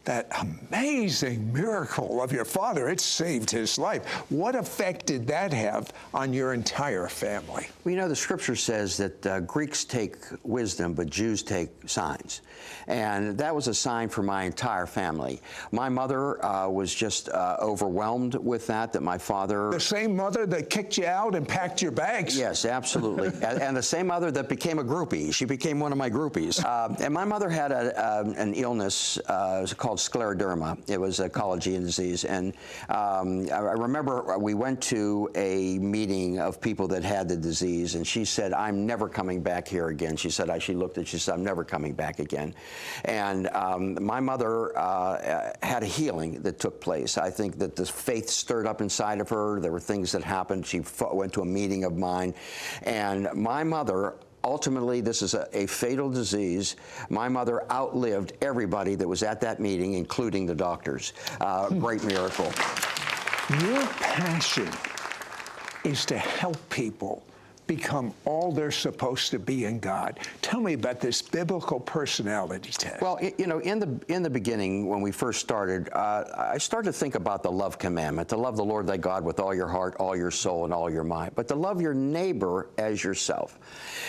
that amazing miracle of your father. It saved his life. What effect did that have on your entire family? Well, you know, the scripture says that Greeks take wisdom, but Jews take signs. And that was a sign for my entire family. My mother was just overwhelmed with that my father... The same mother that kicked you out and packed your bags? Yes, absolutely. and the same mother that became a groupie. She became one of my groupies. And my mother had an illness called scleroderma. It was a collagen disease. And I remember we went to a meeting of people that had the disease, and she said, I'm never coming back here again. She said, she looked at, she said, I'm never coming back again. And my mother had a healing that took place. I think that the faith stirred up inside of her. There were things that happened. She went to a meeting of mine, and my mother, ultimately, this is a fatal disease. My mother outlived everybody that was at that meeting, including the doctors. Great miracle. Your passion is to help people become all they're supposed to be in God. Tell me about this biblical personality test. Well, you know, in the beginning, when we first started, I started to think about the love commandment, to love the Lord thy God with all your heart, all your soul, and all your mind, but to love your neighbor as yourself.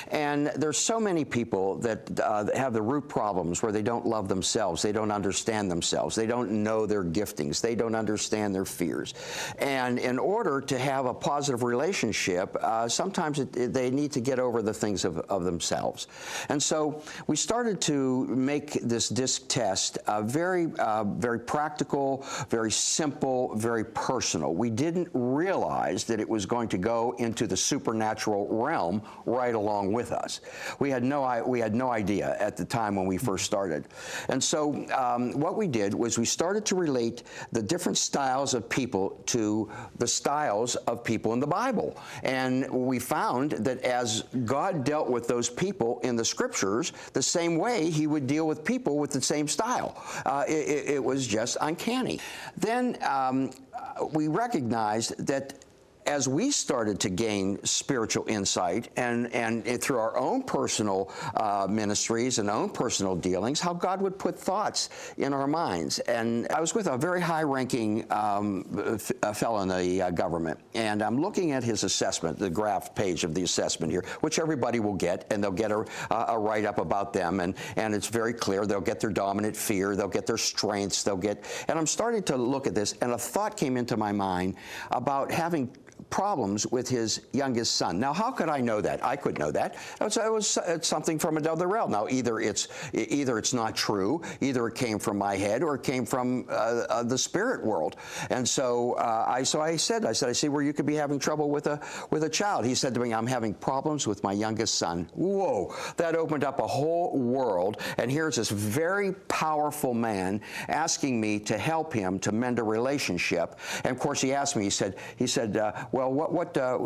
And there's so many people that have the root problems where they don't love themselves, they don't understand themselves, they don't know their giftings, they don't understand their fears. And in order to have a positive relationship, sometimes they need to get over the things of themselves. And so we started to make this DISC test very practical, very simple, very personal. We didn't realize that it was going to go into the supernatural realm right along with us. We had no idea at the time when we first started. And so what we did was we started to relate the different styles of people to the styles of people in the Bible. And we found that as God dealt with those people in the scriptures, the same way he would deal with people with the same style. It was just uncanny. Then we recognized that as we started to gain spiritual insight and through our own personal ministries and own personal dealings, how God would put thoughts in our minds. And I was with a very high-ranking fellow in the government, and I'm looking at his assessment, the graph page of the assessment here, which everybody will get, and they'll get a write-up about them, and it's very clear. They'll get their dominant fear, they'll get their strengths, and I'm starting to look at this, and a thought came into my mind about having problems with his youngest son. Now, how could I know that? I could know that. It's something from another realm. Now, either it's not true, either it came from my head, or it came from the spirit world. And so I said, I see where you could be having trouble with a child. He said to me, I'm having problems with my youngest son. Whoa, that opened up a whole world. And here's this very powerful man asking me to help him to mend a relationship. And of course, he asked me. He said, well,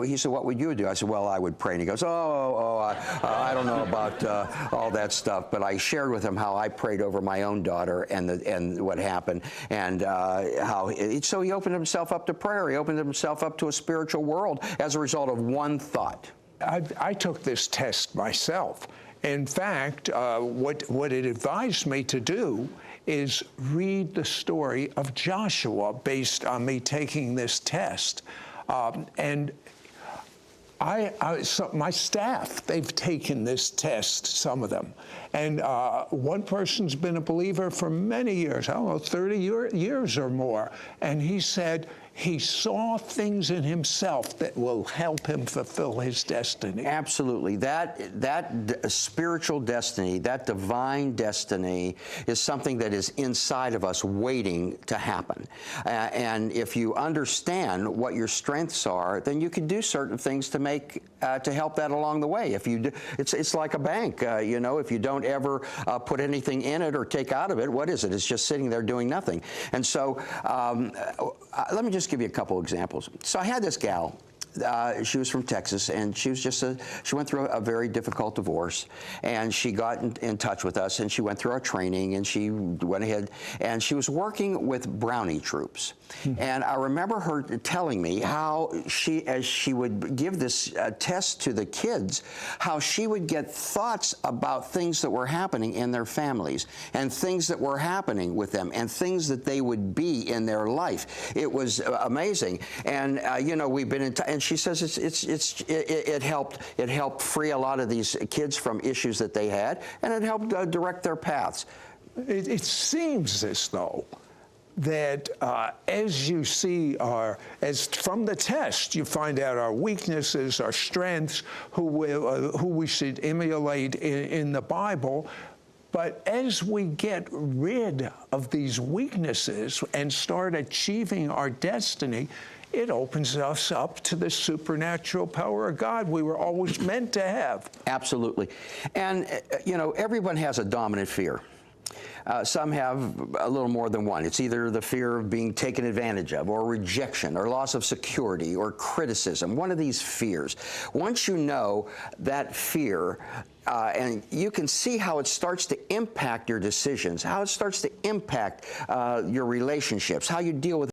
he said, what would you do? I said, well, I would pray. And he goes, I don't know about all that stuff. But I shared with him how I prayed over my own daughter and what happened, and so he opened himself up to prayer. He opened himself up to a spiritual world as a result of one thought. I took this test myself. In fact, what it advised me to do is read the story of Joshua based on me taking this test. And so my staff, they've taken this test, some of them. And one person's been a believer for many years, I don't know, 30 years or more. And he said he saw things in himself that will help him fulfill his destiny. Absolutely. That spiritual destiny, that divine destiny is something that is inside of us waiting to happen. And if you understand what your strengths are, then you can do certain things to help that along the way. If you do, it's like a bank, you know, if you don't ever put anything in it or take out of it, what is it? It's just sitting there doing nothing. And so let me just give you a couple examples. So I had this gal She was from Texas, and she was she went through a very difficult divorce, and she got in touch with us, and she went through our training, and she went ahead, and she was working with Brownie troops. And I remember her telling me how as she would give this test to the kids, how she would get thoughts about things that were happening in their families, and things that were happening with them, and things that they would be in their life. It was amazing. And you know, we've been in and she says it helped free a lot of these kids from issues that they had, and it helped direct their paths. It seems as though that as you see as from the test, you find out our weaknesses, our strengths, who we should emulate in the Bible. But as we get rid of these weaknesses and start achieving our destiny, it opens us up to the supernatural power of God we were always meant to have. Absolutely. And, you know, everyone has a dominant fear. Some have a little more than one. It's either the fear of being taken advantage of, or rejection, or loss of security, or criticism, one of these fears. Once you know that fear, and you can see how it starts to impact your decisions, how it starts to impact your relationships, how you deal with